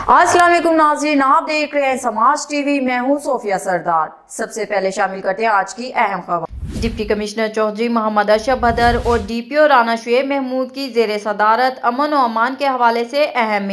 अस्सलाम वालेकुम नाज़रीन, आप देख रहे हैं समाज टीवी। मैं हूं सोफिया सरदार। सबसे पहले शामिल करते हैं आज की अहम खबर। डिप्टी कमिश्नर चौधरी मोहम्मद अशरफ बदर और डीपीओ राना शुएब महमूद की जेर सदारत अमन और अमान के हवाले से अहम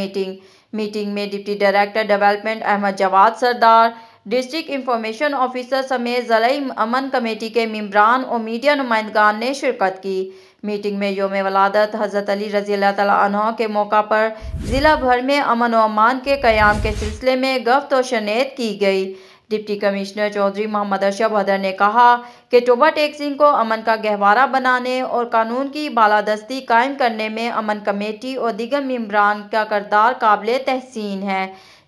मीटिंग में deputy director development Ahmad Jawad Sardar, district information officer समेत ज़राई अमन कमेटी के मेंबरान और मीडिया नुमाइंदगान ने शिरकत की। मीटिंग में यौम वलादत हज़रत अली रज़ी अल्लाह तआला अन्हो के मौका पर ज़िला भर में अमन और अमान के क़याम के सिलसिले में गफ्त और शनेत की गई। डिप्टी कमिश्नर चौधरी मोहम्मद अशरफ बदर ने कहा कि टोबा टेक्सिंग को अमन का गहवारा बनाने और कानून की बालादस्ती कायम करने में अमन कमेटी और दीगर मेंबरान का किरदार काबिल तहसीन है।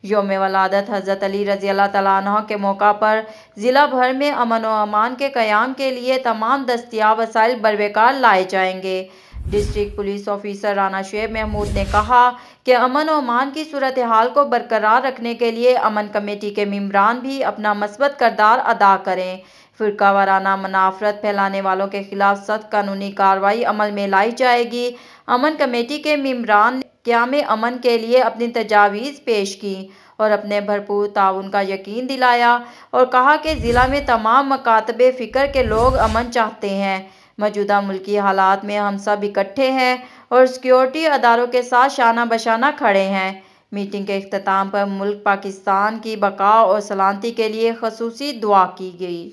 यौम वलादत हज़रत अली रज़ी अल्लाह तआला अन्हो के मौका पर ज़िला भर में अमन और अमान के क़याम के लिए तमाम दस्तियाब वसाइल बरवकार लाए जाएंगे। District police officer Rana Shoaib Mahmood ने कहा कि अमन और अमान की सूरत हाल को बरकरार रखने के लिए अमन कमेटी के मेंबरान भी अपना मस्बत किरदार अदा करें। फ़िरका वाराना मुनाफरत फैलाने वालों के खिलाफ सख्त कानूनी कार्रवाई अमल में लाई जाएगी। अमन कमेटी के मेंबरान ने क़याम अमन के लिए अपनी तजावीज़ पेश की और अपने भरपूर ताउन का यकीन दिलाया और कहा कि ज़िला में तमाम मकातबे फ़िक्र के लोग अमन चाहते हैं। मौजूदा मुल्की हालात में हम सब इकट्ठे हैं और सिक्योरिटी अदारों के साथ शाना बशाना खड़े हैं। मीटिंग के इख्तिताम पर मुल्क पाकिस्तान की बका और सलामती के लिए ख़ुसूसी दुआ की गई।